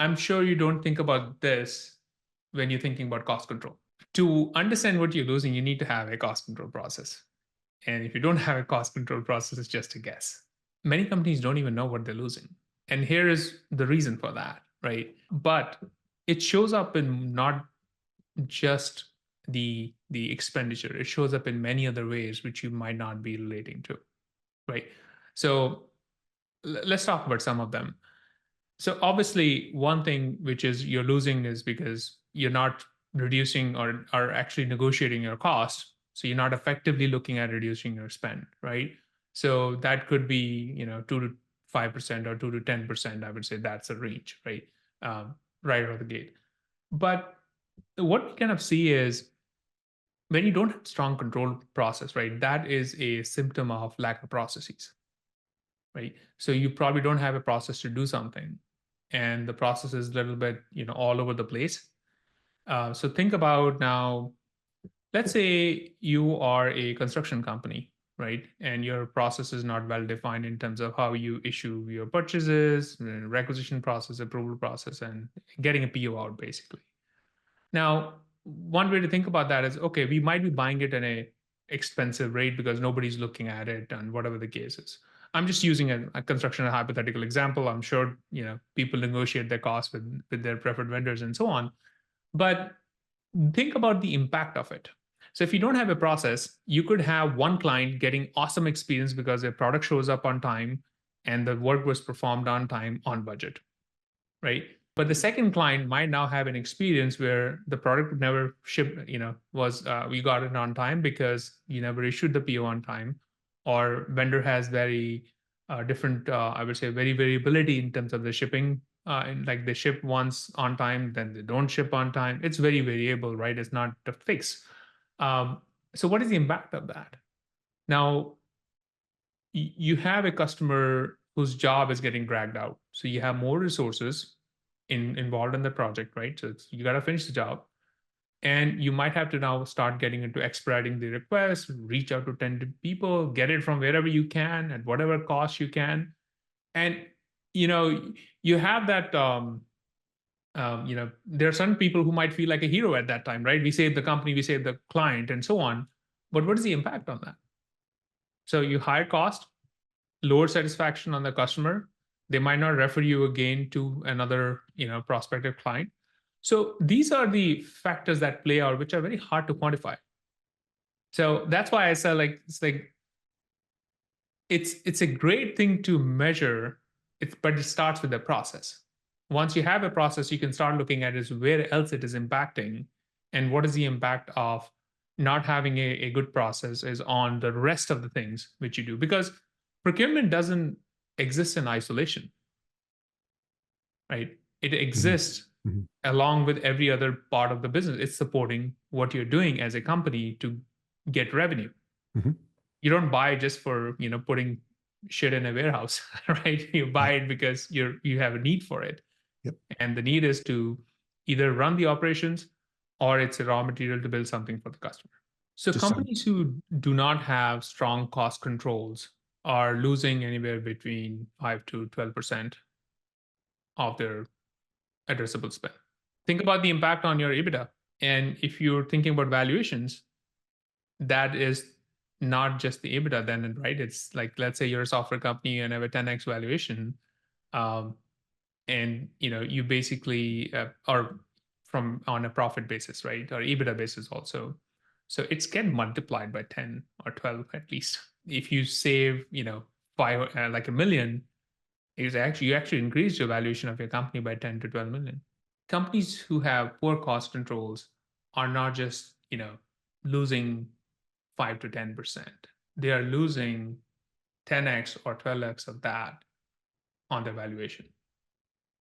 I'm sure you don't think about this when you're thinking about cost control. To understand what you're losing, you need to have a cost control process. And if you don't have a cost control process, it's just a guess. Many companies don't even know what they're losing. And here is the reason for that, right? But it shows up in not just the expenditure. It shows up in many other ways which you might not be relating to, right? So let's talk about some of them. So obviously, one thing which is you're losing is because you're not reducing or are actually negotiating your cost. So you're not effectively looking at reducing your spend, right? So that could be 2 to 5% or 2 to 10%. I would say that's a range, right? Right out of the gate. But what we kind of see is when you don't have strong control process, right? That is a symptom of lack of processes, right? So you probably don't have a process to do something, and the process is a little bit, all over the place. So think about now, let's say you are a construction company, right? And your process is not well defined in terms of how you issue your purchases, requisition process, approval process, and getting a PO out basically. Now, one way to think about that is, okay, we might be buying it at a expensive rate because nobody's looking at it and whatever the case is. I'm just using a construction a hypothetical example. I'm sure people negotiate their costs with their preferred vendors and so on. But think about the impact of it. So if you don't have a process, you could have one client getting awesome experience because their product shows up on time and the work was performed on time on budget, right? But the second client might now have an experience where the product would never ship, was we got it on time because you never issued the PO on time, or vendor has very different, I would say, very variability in terms of the shipping. And like they ship once on time, then they don't ship on time. It's very variable, right? It's not a fix. So what is the impact of that? Now, you have a customer whose job is getting dragged out. So you have more resources involved in the project, right? So you got to finish the job. And you might have to now start getting into expediting the request, reach out to 10 people, get it from wherever you can at whatever cost you can. And, you know, you have that, there are some people who might feel like a hero at that time, right? We save the company, we save the client, and so on. But what is the impact on that? So you higher cost, lower satisfaction on the customer. They might not refer you again to another, prospective client. So these are the factors that play out, which are very hard to quantify. So that's why I say it's a great thing to measure, but it starts with the process. Once you have a process, you can start looking at is where else it is impacting, and what is the impact of not having a good process is on the rest of the things which you do. Because procurement doesn't exist in isolation, right? It Mhm. exists Mhm. along with every other part of the business. It's supporting what you're doing as a company to get revenue. Mhm. You don't buy just for putting shit in a warehouse, right? You buy Right. it because you have a need for it, Yep. and the need is to either run the operations or it's a raw material to build something for the customer. So Just sound companies who do not have strong cost controls are losing anywhere between 5 to 12% of their addressable spend. Think about the impact on your EBITDA. And if you're thinking about valuations, that is not just the EBITDA then, right? It's like, let's say you're a software company and have a 10x valuation. Um, and you basically are from on a profit basis, right? Or EBITDA basis also. So it's get multiplied by 10 or 12 at least. If you save, five, like a million, is actually you actually increase your valuation of your company by 10 to 12 million. Companies who have poor cost controls are not just losing 5 to 10%. They are losing 10x or 12x of that on their valuation.